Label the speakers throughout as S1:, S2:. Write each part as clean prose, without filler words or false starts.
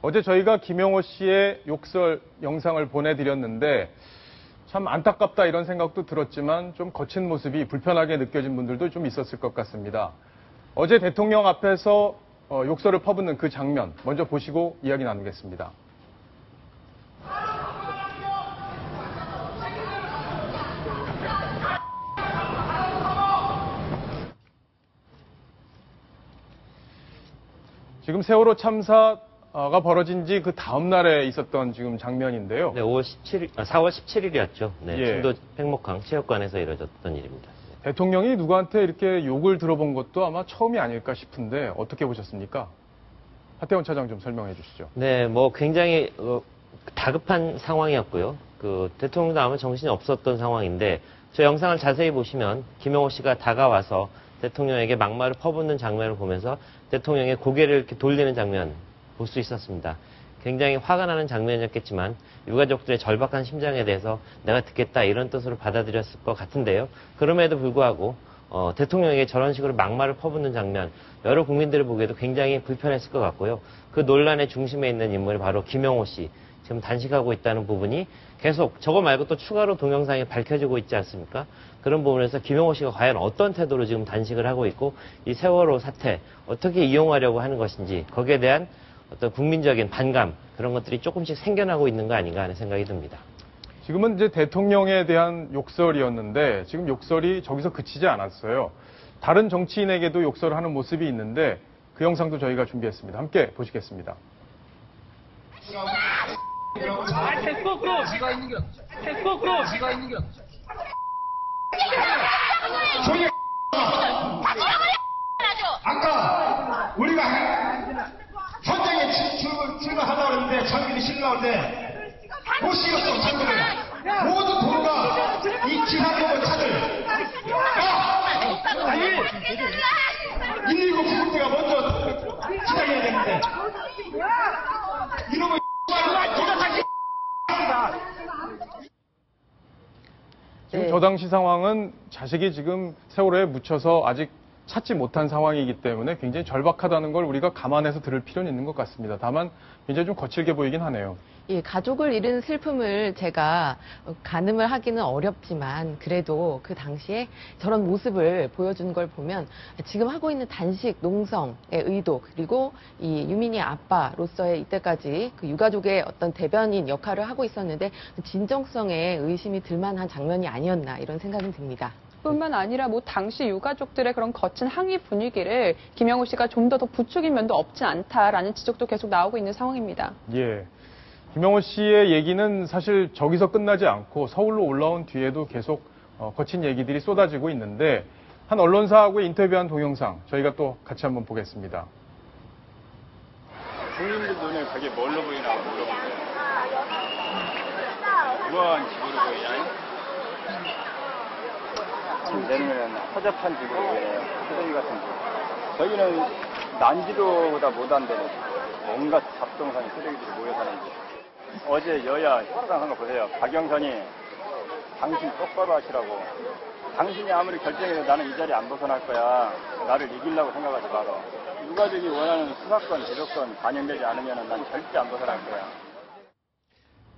S1: 어제 저희가 김영호 씨의 욕설 영상을 보내드렸는데 참 안타깝다 이런 생각도 들었지만 좀 거친 모습이 불편하게 느껴진 분들도 좀 있었을 것 같습니다. 어제 대통령 앞에서 욕설을 퍼붓는 그 장면 먼저 보시고 이야기 나누겠습니다. 지금 세월호 참사가 벌어진 지 그 다음 날에 있었던 지금 장면인데요.
S2: 네, 4월 17일이었죠. 네,
S1: 예.
S2: 충도 팽목항 체육관에서 이뤄졌던 일입니다. 네.
S1: 대통령이 누구한테 이렇게 욕을 들어본 것도 아마 처음이 아닐까 싶은데 어떻게 보셨습니까? 하태원 차장 좀 설명해 주시죠.
S2: 네, 뭐 굉장히 다급한 상황이었고요. 그 대통령도 아마 정신이 없었던 상황인데 저 영상을 자세히 보시면 김영호 씨가 다가와서 대통령에게 막말을 퍼붓는 장면을 보면서 대통령의 고개를 이렇게 돌리는 장면 볼 수 있었습니다. 굉장히 화가 나는 장면이었겠지만 유가족들의 절박한 심정에 대해서 내가 듣겠다 이런 뜻으로 받아들였을 것 같은데요. 그럼에도 불구하고 대통령에게 저런 식으로 막말을 퍼붓는 장면 여러 국민들을 보기에도 굉장히 불편했을 것 같고요. 그 논란의 중심에 있는 인물이 바로 김영호 씨. 지금 단식하고 있다는 부분이 계속 저거 말고 또 추가로 동영상이 밝혀지고 있지 않습니까? 그런 부분에서 김영호 씨가 과연 어떤 태도로 지금 단식을 하고 있고 이 세월호 사태 어떻게 이용하려고 하는 것인지 거기에 대한 어떤 국민적인 반감 그런 것들이 조금씩 생겨나고 있는 거 아닌가 하는 생각이 듭니다.
S1: 지금은 이제 대통령에 대한 욕설이었는데 지금 욕설이 저기서 그치지 않았어요. 다른 정치인에게도 욕설을 하는 모습이 있는데 그 영상도 저희가 준비했습니다. 함께 보시겠습니다.
S3: 패스포크로 지가 있는 게 패스포크로 지가 있는 게
S4: 아까 우리가 현장에 출발하려고 했는데 장비를 실려오는데 못 실었어. 장비를 모든 도로가 이 지상로의 차들 119 구급대가 먼저 시작해야 되는데 이놈의
S1: 지금 저 당시 상황은 자식이 지금 세월호에 묻혀서 아직 찾지 못한 상황이기 때문에 굉장히 절박하다는 걸 우리가 감안해서 들을 필요는 있는 것 같습니다. 다만 굉장히 좀 거칠게 보이긴 하네요.
S5: 예, 가족을 잃은 슬픔을 제가 가늠을 하기는 어렵지만 그래도 그 당시에 저런 모습을 보여주는 걸 보면 지금 하고 있는 단식, 농성의 의도 그리고 이 유민이의 아빠로서의 이때까지 그 유가족의 어떤 대변인 역할을 하고 있었는데 진정성에 의심이 들만한 장면이 아니었나 이런 생각이 듭니다.
S6: 뿐만 아니라 뭐 당시 유가족들의 그런 거친 항의 분위기를 김영호 씨가 좀 더 부추긴 면도 없지 않다라는 지적도 계속 나오고 있는 상황입니다.
S1: 예. 김영호 씨의 얘기는 사실 저기서 끝나지 않고 서울로 올라온 뒤에도 계속 거친 얘기들이 쏟아지고 있는데 한 언론사하고의 인터뷰한 동영상 저희가 또 같이 한번 보겠습니다.
S7: 국민들 눈에 그게 뭘로 보이나 물어보세요. 우아한 집으로 보이나요? 지금 내 눈에는 허접한 집으로 보여요. 쓰레기 같은 집. 저희는 난지도보다 못한 데는 온갖 잡동사니 쓰레기들이 모여 사는 집. 어제 여야 협상한 거 보세요. 박영선이 당신 똑바로 하시라고. 당신이 아무리 결정해도 나는 이 자리에 안 벗어날 거야. 나를 이기려고 생각하지 마라. 유가족이 원하는 수사권, 기소권 반영되지 않으면 난 절대 안 벗어날 거야.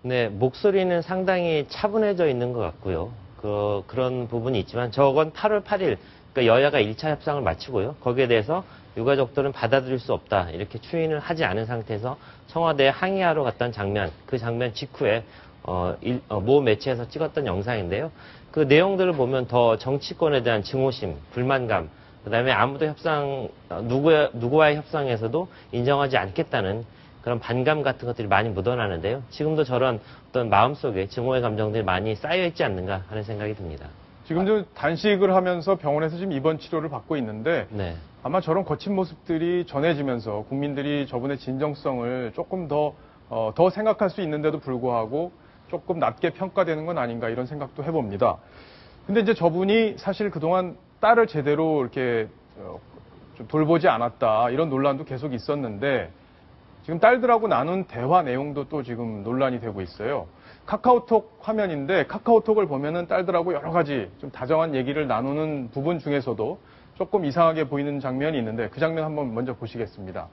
S2: 네, 목소리는 상당히 차분해져 있는 것 같고요. 그런 부분이 있지만 저건 8월 8일 그러니까 여야가 1차 협상을 마치고요. 거기에 대해서 유가족들은 받아들일 수 없다. 이렇게 추인을 하지 않은 상태에서 청와대에 항의하러 갔던 장면, 그 장면 직후에 모 매체에서 찍었던 영상인데요. 그 내용들을 보면 더 정치권에 대한 증오심, 불만감, 그다음에 아무도 누구와의 협상에서도 인정하지 않겠다는 그런 반감 같은 것들이 많이 묻어나는데요. 지금도 저런 어떤 마음속에 증오의 감정들이 많이 쌓여있지 않는가 하는 생각이 듭니다.
S1: 지금도 단식을 하면서 병원에서 지금 입원 치료를 받고 있는데
S2: 네.
S1: 아마 저런 거친 모습들이 전해지면서 국민들이 저분의 진정성을 조금 더 생각할 수 있는데도 불구하고 조금 낮게 평가되는 건 아닌가 이런 생각도 해봅니다. 근데 이제 저분이 사실 그동안 딸을 제대로 이렇게 좀 돌보지 않았다 이런 논란도 계속 있었는데 지금 딸들하고 나눈 대화 내용도 또 지금 논란이 되고 있어요. 카카오톡 화면인데 카카오톡을 보면은 딸들하고 여러 가지 좀 다정한 얘기를 나누는 부분 중에서도 조금 이상하게 보이는 장면이 있는데 그 장면 한번 먼저 보시겠습니다.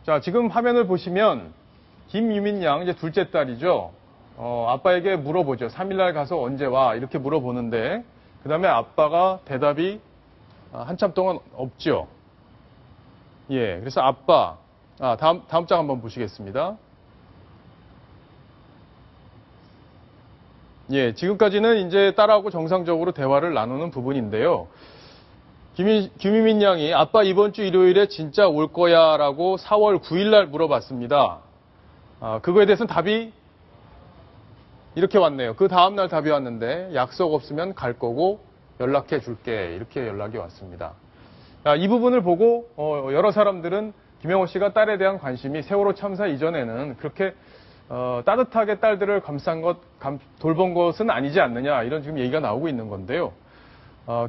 S1: 자, 지금 화면을 보시면 김유민 양 이제 둘째 딸이죠. 아빠에게 물어보죠. 3일날 가서 언제 와? 이렇게 물어보는데 그 다음에 아빠가 대답이 한참 동안 없죠. 예, 그래서 아빠, 다음 장 한번 보시겠습니다. 예, 지금까지는 이제 딸하고 정상적으로 대화를 나누는 부분인데요. 김유민 양이 아빠 이번 주 일요일에 진짜 올 거야 라고 4월 9일 날 물어봤습니다. 그거에 대해서는 답이 이렇게 왔네요. 그 다음날 답이 왔는데 약속 없으면 갈 거고 연락해 줄게. 이렇게 연락이 왔습니다. 이 부분을 보고 여러 사람들은 김영호 씨가 딸에 대한 관심이 세월호 참사 이전에는 그렇게 따뜻하게 딸들을 돌본 것은 아니지 않느냐 이런 지금 얘기가 나오고 있는 건데요.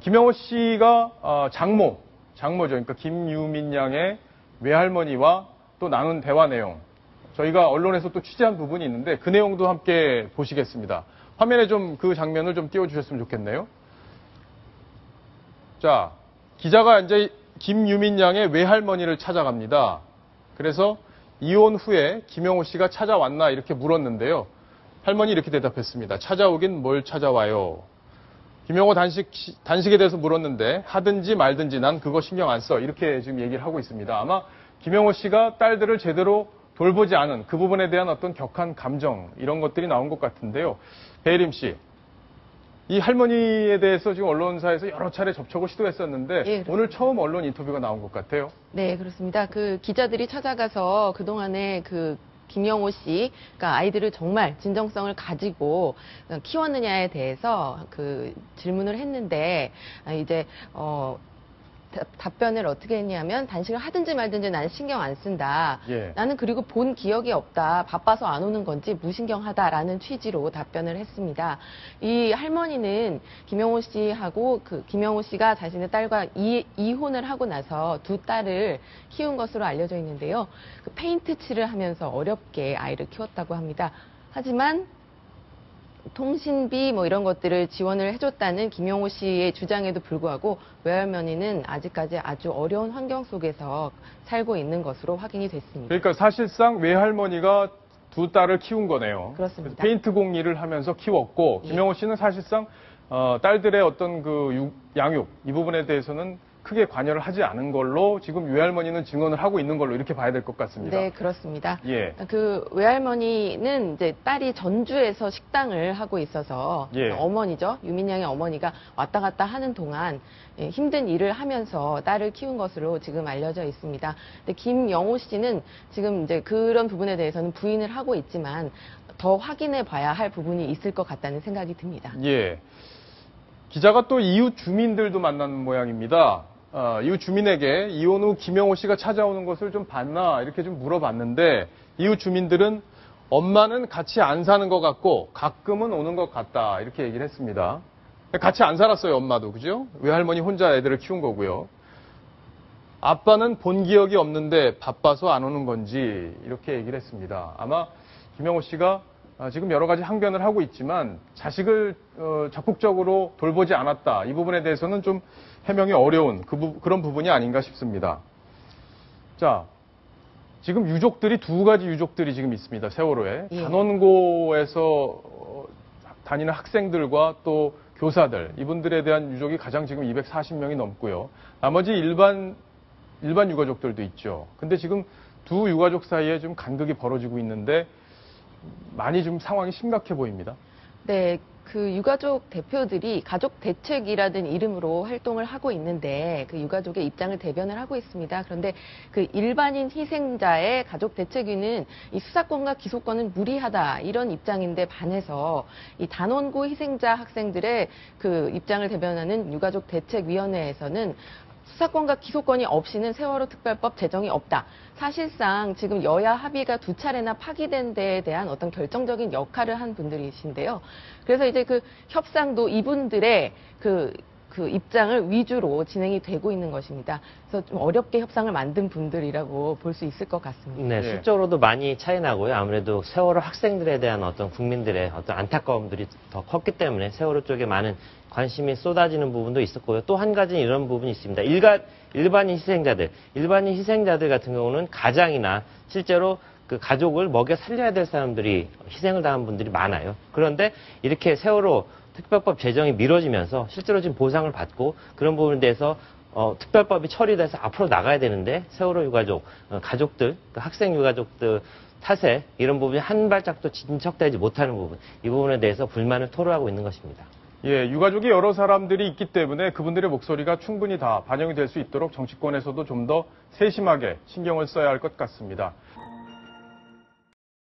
S1: 김영호 씨가 장모죠. 그러니까 김유민 양의 외할머니와 또 나눈 대화 내용. 저희가 언론에서 또 취재한 부분이 있는데 그 내용도 함께 보시겠습니다. 화면에 좀 그 장면을 좀 띄워주셨으면 좋겠네요. 자, 기자가 이제 김유민 양의 외할머니를 찾아갑니다. 그래서 이혼 후에 김영호 씨가 찾아왔나 이렇게 물었는데요. 할머니 이렇게 대답했습니다. 찾아오긴 뭘 찾아와요. 김영호 단식에 대해서 물었는데 하든지 말든지 난 그거 신경 안 써. 이렇게 지금 얘기를 하고 있습니다. 아마 김영호 씨가 딸들을 제대로 돌보지 않은 그 부분에 대한 어떤 격한 감정 이런 것들이 나온 것 같은데요. 배혜림 씨, 이 할머니에 대해서 지금 언론사에서 여러 차례 접촉을 시도했었는데
S5: 예,
S1: 오늘 처음 언론 인터뷰가 나온 것 같아요.
S5: 네, 그렇습니다. 그 기자들이 찾아가서 그동안에 그 김영호 씨가 아이들을 정말 진정성을 가지고 키웠느냐에 대해서 그 질문을 했는데 이제 답변을 어떻게 했냐면 단식을 하든지 말든지 나는 신경 안 쓴다.
S1: 예.
S5: 나는 그리고 본 기억이 없다. 바빠서 안 오는 건지 무신경하다라는 취지로 답변을 했습니다. 이 할머니는 김영호 씨하고 김영호 씨가 자신의 딸과 이혼을 하고 나서 두 딸을 키운 것으로 알려져 있는데요. 그 페인트 칠을 하면서 어렵게 아이를 키웠다고 합니다. 하지만 통신비 뭐 이런 것들을 지원을 해줬다는 김영호 씨의 주장에도 불구하고 외할머니는 아직까지 아주 어려운 환경 속에서 살고 있는 것으로 확인이 됐습니다.
S1: 그러니까 사실상 외할머니가 두 딸을 키운 거네요.
S5: 그렇습니다.
S1: 페인트 공 일을 하면서 키웠고
S5: 예.
S1: 김영호 씨는 사실상 딸들의 어떤 그 양육 이 부분에 대해서는 크게 관여를 하지 않은 걸로 지금 외할머니는 증언을 하고 있는 걸로 이렇게 봐야 될 것 같습니다.
S5: 네, 그렇습니다.
S1: 예.
S5: 그 외할머니는 이제 딸이 전주에서 식당을 하고 있어서
S1: 예.
S5: 어머니죠. 유민 양의 어머니가 왔다 갔다 하는 동안 힘든 일을 하면서 딸을 키운 것으로 지금 알려져 있습니다. 근데 김영호 씨는 지금 이제 그런 부분에 대해서는 부인을 하고 있지만 더 확인해 봐야 할 부분이 있을 것 같다는 생각이 듭니다.
S1: 예. 기자가 또 이웃 주민들도 만난 모양입니다. 이웃 주민에게 이혼 후 김영호 씨가 찾아오는 것을 좀 봤나 이렇게 좀 물어봤는데 이웃 주민들은 엄마는 같이 안 사는 것 같고 가끔은 오는 것 같다 이렇게 얘기를 했습니다. 같이 안 살았어요, 엄마도. 그죠? 외할머니 혼자 애들을 키운 거고요. 아빠는 본 기억이 없는데 바빠서 안 오는 건지 이렇게 얘기를 했습니다. 아마 김영호 씨가 지금 여러 가지 항변을 하고 있지만 자식을 적극적으로 돌보지 않았다. 이 부분에 대해서는 좀 해명이 어려운 그런 부분이 아닌가 싶습니다. 자, 지금 유족들이 두 가지 유족들이 지금 있습니다. 세월호에.
S5: 예.
S1: 단원고에서 다니는 학생들과 또 교사들, 이분들에 대한 유족이 가장 지금 240명이 넘고요. 나머지 일반 유가족들도 있죠. 근데 지금 두 유가족 사이에 좀 간극이 벌어지고 있는데 많이 좀 상황이 심각해 보입니다.
S5: 네, 그 유가족 대표들이 가족 대책이라는 이름으로 활동을 하고 있는데 그 유가족의 입장을 대변을 하고 있습니다. 그런데 그 일반인 희생자의 가족 대책위는 이 수사권과 기소권은 무리하다 이런 입장인데 반해서 이 단원고 희생자 학생들의 그 입장을 대변하는 유가족 대책위원회에서는 수사권과 기소권이 없이는 세월호 특별법 제정이 없다. 사실상 지금 여야 합의가 두 차례나 파기된 데에 대한 어떤 결정적인 역할을 한 분들이신데요. 그래서 이제 그 협상도 이분들의 그 그 입장을 위주로 진행이 되고 있는 것입니다. 그래서 좀 어렵게 협상을 만든 분들이라고 볼 수 있을 것 같습니다.
S2: 네,
S1: 예.
S2: 실적으로도 많이 차이 나고요. 아무래도 세월호 학생들에 대한 어떤 국민들의 어떤 안타까움들이 더 컸기 때문에 세월호 쪽에 많은 관심이 쏟아지는 부분도 있었고요. 또 한 가지는 이런 부분이 있습니다. 일반인 희생자들 같은 경우는 가장이나 실제로 그 가족을 먹여 살려야 될 사람들이 희생을 당한 분들이 많아요. 그런데 이렇게 세월호 특별법 제정이 미뤄지면서 실제로 지금 보상을 받고 그런 부분에 대해서 특별법이 처리돼서 앞으로 나가야 되는데 세월호 유가족, 가족들, 그 학생 유가족들 탓에 이런 부분이 한 발짝도 진척되지 못하는 부분, 이 부분에 대해서 불만을 토로하고 있는 것입니다.
S1: 예, 유가족이 여러 사람들이 있기 때문에 그분들의 목소리가 충분히 다 반영이 될 수 있도록 정치권에서도 좀 더 세심하게 신경을 써야 할 것 같습니다.